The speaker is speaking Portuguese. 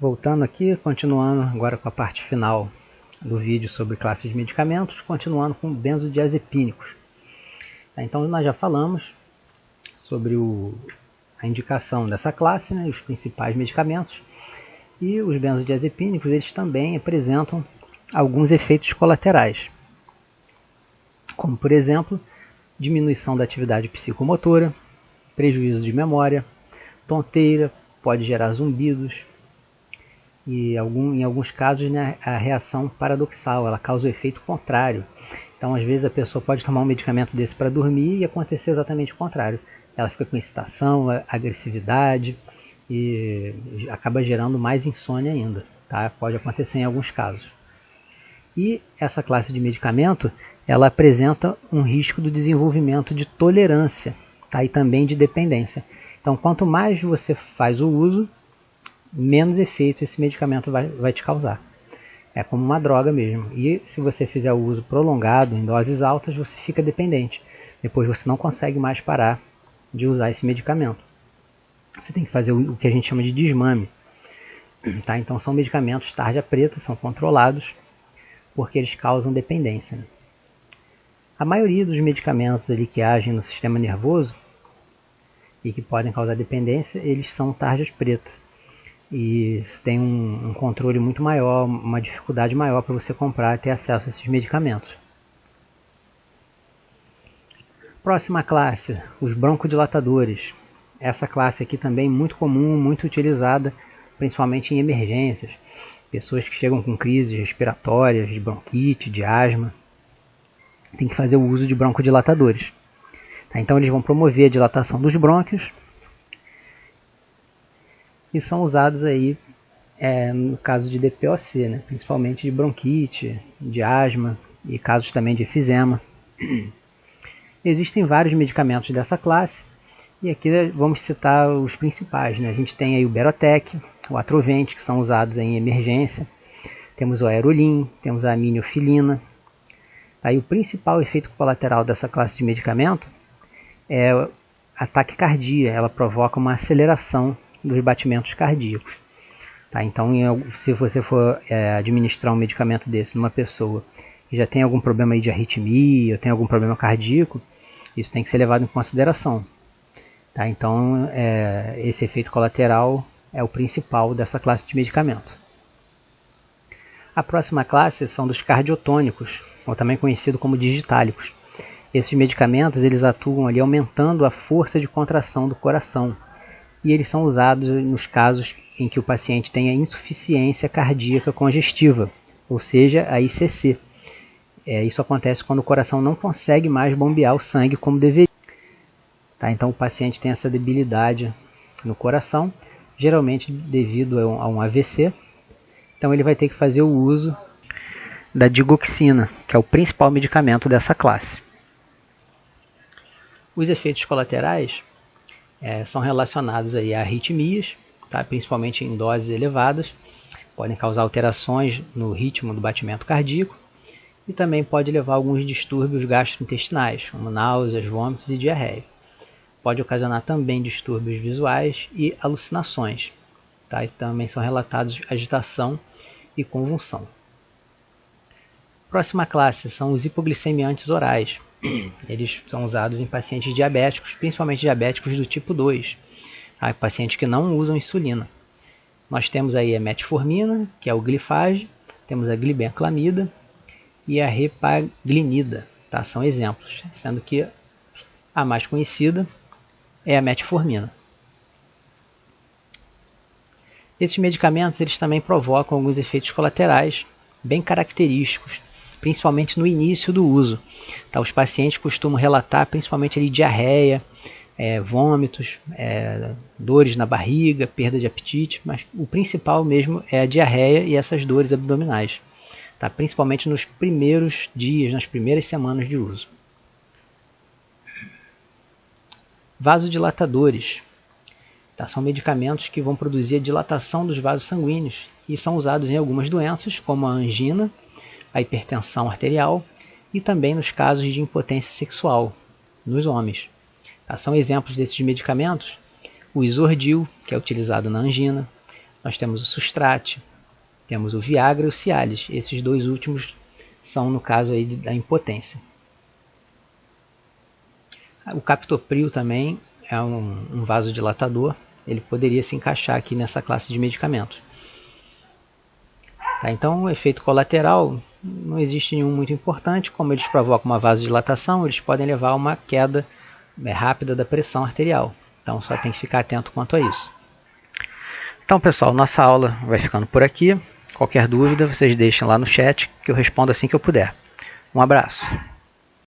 Voltando aqui, continuando agora com a parte final do vídeo sobre classes de medicamentos, continuando com benzodiazepínicos. Então nós já falamos sobre a indicação dessa classe, né, os principais medicamentos, e os benzodiazepínicos eles também apresentam alguns efeitos colaterais, como por exemplo, diminuição da atividade psicomotora, prejuízo de memória, tonteira, pode gerar zumbidos, e em alguns casos, né, a reação paradoxal, ela causa o efeito contrário. Então às vezes a pessoa pode tomar um medicamento desse para dormir e acontecer exatamente o contrário. Ela fica com excitação, agressividade e acaba gerando mais insônia ainda. Tá? Pode acontecer em alguns casos. E essa classe de medicamento, ela apresenta um risco do desenvolvimento de tolerância, tá? E também de dependência. Então quanto mais você faz o uso, menos efeito esse medicamento vai te causar. É como uma droga mesmo. E se você fizer o uso prolongado, em doses altas, você fica dependente. Depois você não consegue mais parar de usar esse medicamento. Você tem que fazer o que a gente chama de desmame. Tá? Então são medicamentos tarja preta, são controlados, porque eles causam dependência. Né? A maioria dos medicamentos ali que agem no sistema nervoso e que podem causar dependência, eles são tarjas pretas. E tem um controle muito maior, uma dificuldade maior para você comprar e ter acesso a esses medicamentos. Próxima classe, os broncodilatadores. Essa classe aqui também muito comum, muito utilizada, principalmente em emergências. Pessoas que chegam com crises respiratórias, de bronquite, de asma, tem que fazer o uso de broncodilatadores. Tá? Então eles vão promover a dilatação dos brônquios, e são usados aí no caso de DPOC, né? Principalmente de bronquite, de asma e casos também de efizema. Existem vários medicamentos dessa classe e aqui vamos citar os principais. Né? A gente tem aí o Berotec, o Atrovent, que são usados em emergência. Temos o Aerolin, temos a aminiofilina. Aí o principal efeito colateral dessa classe de medicamento é a taquicardia. Ela provoca uma aceleração dos batimentos cardíacos. Tá? Então, se você for administrar um medicamento desse numa pessoa que já tem algum problema aí de arritmia, ou tem algum problema cardíaco, isso tem que ser levado em consideração. Tá? Então, esse efeito colateral é o principal dessa classe de medicamento. A próxima classe são dos cardiotônicos, ou também conhecido como digitálicos. Esses medicamentos eles atuam ali aumentando a força de contração do coração. E eles são usados nos casos em que o paciente tenha insuficiência cardíaca congestiva, ou seja, a ICC. Isso acontece quando o coração não consegue mais bombear o sangue como deveria. Tá? Então o paciente tem essa debilidade no coração, geralmente devido a um AVC. Então ele vai ter que fazer o uso da digoxina, que é o principal medicamento dessa classe. Os efeitos colaterais são relacionados aí a arritmias, tá? Principalmente em doses elevadas, podem causar alterações no ritmo do batimento cardíaco e também pode levar a alguns distúrbios gastrointestinais, como náuseas, vômitos e diarreia. Pode ocasionar também distúrbios visuais e alucinações. Tá? E também são relatados agitação e convulsão. Próxima classe são os hipoglicemiantes orais. Eles são usados em pacientes diabéticos, principalmente diabéticos do tipo 2, tá? Pacientes que não usam insulina. Nós temos aí a metformina, que é o Glifage, temos a glibenclamida e a repaglinida, tá? São exemplos, sendo que a mais conhecida é a metformina. Esses medicamentos eles também provocam alguns efeitos colaterais bem característicos, principalmente no início do uso. Tá? Os pacientes costumam relatar principalmente ali, diarreia, vômitos, dores na barriga, perda de apetite, mas o principal mesmo é a diarreia e essas dores abdominais, tá? Principalmente nos primeiros dias, nas primeiras semanas de uso. Vasodilatadores. Tá? São medicamentos que vão produzir a dilatação dos vasos sanguíneos e são usados em algumas doenças, como a angina, a hipertensão arterial e também nos casos de impotência sexual nos homens. Tá? São exemplos desses medicamentos o Isordil, que é utilizado na angina, nós temos o Sustrate, temos o Viagra e o Cialis. Esses dois últimos são no caso aí da impotência. O Captopril também é um vasodilatador, ele poderia se encaixar aqui nessa classe de medicamentos. Tá, então o efeito colateral não existe nenhum muito importante, como eles provocam uma vasodilatação, eles podem levar a uma queda rápida da pressão arterial. Então só tem que ficar atento quanto a isso. Então pessoal, nossa aula vai ficando por aqui. Qualquer dúvida vocês deixem lá no chat que eu respondo assim que eu puder. Um abraço.